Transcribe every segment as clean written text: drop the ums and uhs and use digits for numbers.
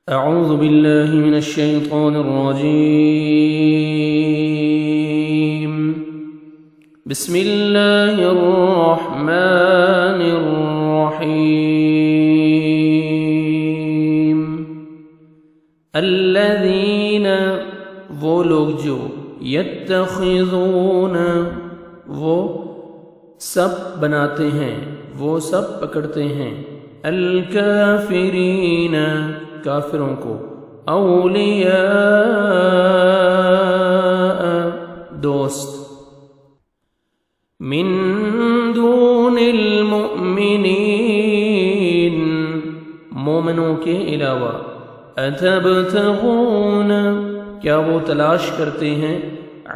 أعوذ بالله من الشيطان الرجيم. بسم الله الرحمن الرحيم. الذين وہ لوگ جو يتخذون وہ سب بناتے ہیں، وہ سب پکڑتے ہیں، الکافرین کافروں کو، اولیاء دوست، من دون المؤمنین مومنوں کے علاوہ، اتبتغون کیا وہ تلاش کرتے ہیں،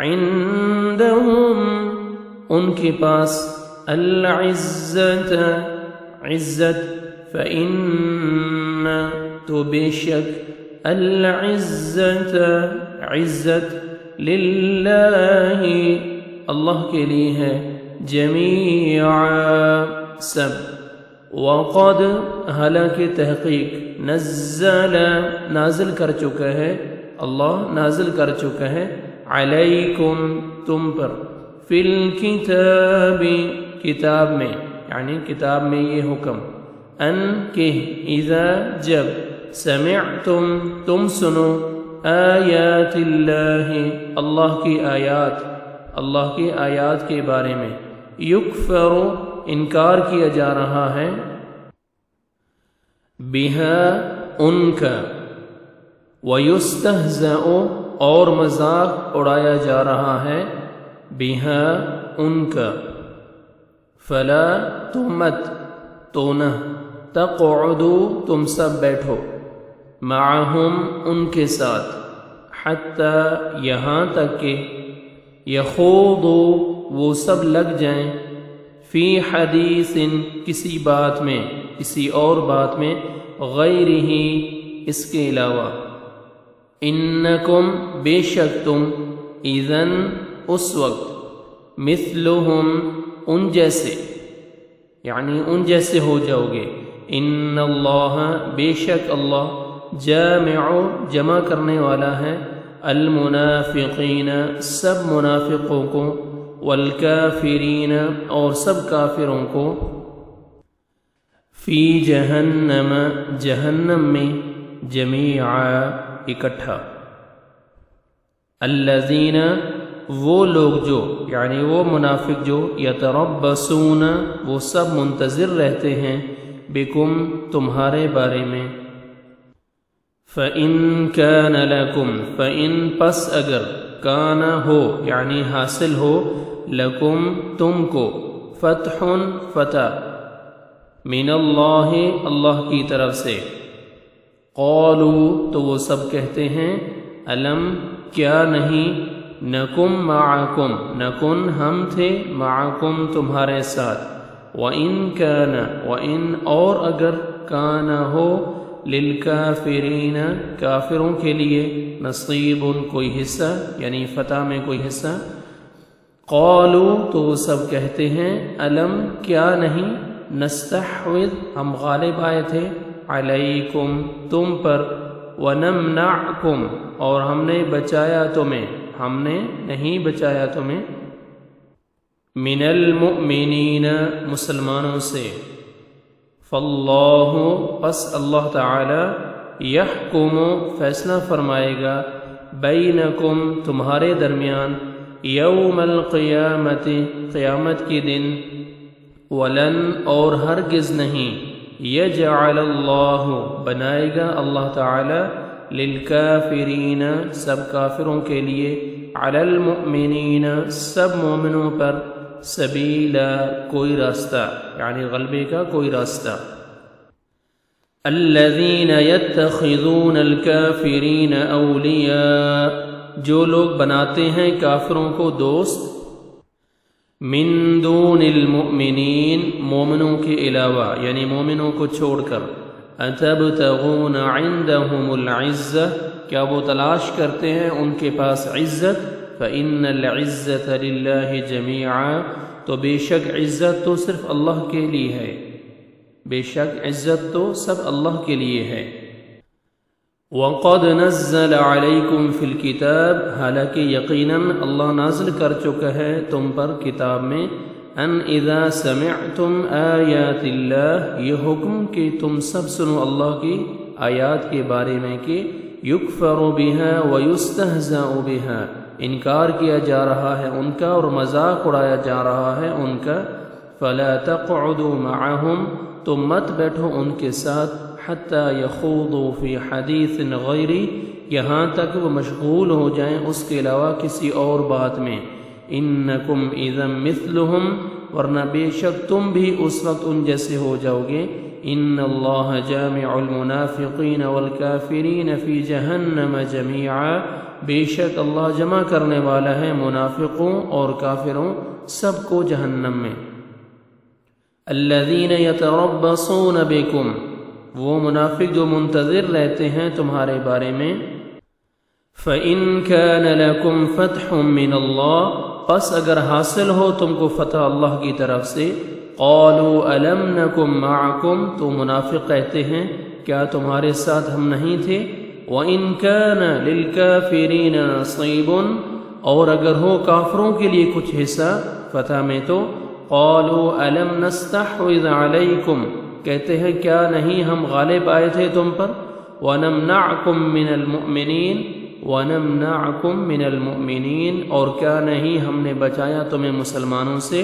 عندہم ان کے پاس، العزت عزت، فإن تو بے شک، العزت عزت، للہ اللہ کے لیے ہے، جمیعا سب، وقد حالانکہ تحقیق، نزل نازل کر چکا ہے، اللہ نازل کر چکا ہے، علیکم تم پر، فی الکتاب کتاب میں، یعنی کتاب میں یہ حکم، ان کہ اذا جب، سمعتم تم سنو، آیات اللہ اللہ کی آیات، اللہ کی آیات کے بارے میں، یکفر انکار کیا جا رہا ہے، بہا ان کا، ویستہزأ اور مذاق اڑایا جا رہا ہے، بہا ان کا، فلا تمت تو نہ، تقعدو تم سب بیٹھو، معہم ان کے ساتھ، حتی یہاں تک کہ، یخوضو وہ سب لگ جائیں، فی حدیث کسی بات میں، کسی اور بات میں، غیرہ اس کے علاوہ، انکم بے شک تم، اذن اس وقت، مثلہم ان جیسے، یعنی ان جیسے ہو جاؤ گے، ان اللہ بے شک اللہ، جامع جمع کرنے والا ہے، المنافقین سب منافقوں کو، والکافرین اور سب کافروں کو، فی جہنم جہنم میں، جمیعا اکٹھا، الذین وہ لوگ جو، یعنی وہ منافق جو، یتربصون وہ سب منتظر رہتے ہیں، بکم تمہارے بارے میں، فإن کان لکم فإن پس اگر، کان ہو یعنی حاصل ہو، لکم تم کو، فتح فتح، من اللہ اللہ کی طرف سے، قالوا تو وہ سب کہتے ہیں، الم کیا نہیں، نکم معکم نکن ہم تھے، معکم تمہارے ساتھ، وَإِن كَانَ وَإِن اور اگر، کان ہو، للکافرین کافروں کے لیے، نصیب کوئی حصہ، یعنی فتح میں کوئی حصہ، قالوا تو وہ سب کہتے ہیں، الم کیا نہیں، نستحوذ ہم غالب آئے تھے، علیکم تم پر، ونمنعکم اور ہم نے بچایا تمہیں، ہم نے نہیں بچایا تمہیں، من المؤمنین مسلمانوں سے، فاللہ پس اللہ تعالی، یحکم فیصلہ فرمائے گا، بینکم تمہارے درمیان، یوم القیامت قیامت کے دن، ولن اور ہرگز نہیں، یجعل اللہ بنائے گا اللہ تعالی، للکافرین سب کافروں کے لیے، علی المؤمنین سب مومنوں پر، سبیلا کوئی راستہ، یعنی غلبے کا کوئی راستہ، الذین یتخذون الکافرین اولیاء جو لوگ بناتے ہیں کافروں کو دوست، من دون المؤمنین مومنوں کے علاوہ، یعنی مومنوں کو چھوڑ کر، اتبتغون عندہم العزہ کیا وہ تلاش کرتے ہیں ان کے پاس عزت، فإن العزة للہ جمیعا تو بے شک عزت تو صرف اللہ کے لیے ہے، بے شک عزت تو سب اللہ کے لیے ہے، وَقَدْ نَزَّلَ عَلَيْكُمْ فِي الْكِتَابِ حالانکہ یقیناً اللہ نازل کر چکا ہے تم پر کتاب میں ان اذا سمعتم آیات اللہ یہ حکم کہ تم سب سنو اللہ کی آیات کے بارے میں کہ یکفر بها ویستہزأ بها انکار کیا جا رہا ہے ان کا اور مذاق اڑایا جا رہا ہے ان کا فلا تقعدوا معهم تم مت بیٹھو ان کے ساتھ حتی یخوضوا فی حدیث غیری یہاں تک وہ مشغول ہو جائیں اس کے علاوہ کسی اور بات میں انکم اذا مثلہم ورنہ بے شک تم بھی اس وقت ان جیسے ہو جاؤ گے ان اللہ جامع المنافقین والکافرین فی جہنم جمیعا بے شک اللہ جمع کرنے والا ہے منافقوں اور کافروں سب کو جہنم میں الذین یتربصون بکم وہ منافق جو منتظر رہتے ہیں تمہارے بارے میں فَإِن كَانَ لَكُمْ فَتْحٌ مِّنَ اللَّهِ پس اگر حاصل ہو تم کو فتح اللہ کی طرف سے قَالُوا أَلَمْ نَكُمْ مَعَكُمْ تو منافق کہتے ہیں کیا تمہارے ساتھ ہم نہیں تھے وَإِن كَانَ لِلْكَافِرِينَ نَصِيبٌ اور اگر ہو کافروں کے لیے کچھ حصہ فتح میں تو قَالُوا أَلَمْ نَسْتَحْوِذْ عَلَيْكُمْ کہتے ہیں کیا نہیں ہم غالب آئے تھے تم پر وَنَمْنَعْكُمْ مِنَ الْمُؤْمِنِينَ وَنَمْنَعْكُمْ مِنَ الْمُؤْمِنِينَ اور کیا نہیں ہم نے بچایا تمہیں مسلمانوں سے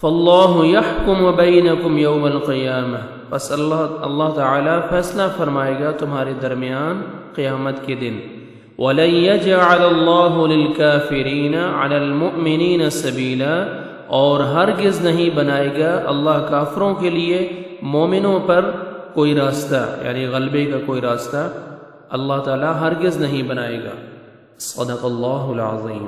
فَاللَّهُ يَحْكُمُ بَيْنَكُمْ يَوْمَ الْقِيَامَةِ بس اللہ تعالیٰ فیصلہ فرمائے گا تمہارے درمیان قیامت کے دن وَلَن يَجْعَلَ اللَّهُ لِلْكَافِرِينَ عَلَى الْمُؤْمِنِينَ سَبِيلًا اور ہرگز نہیں بنائے گا اللہ کافروں کے لیے مومنوں پر کوئی راستہ یعنی غلبے کا کوئی راستہ اللہ تعالیٰ ہرگز نہیں بنائے گا صدق اللہ العظیم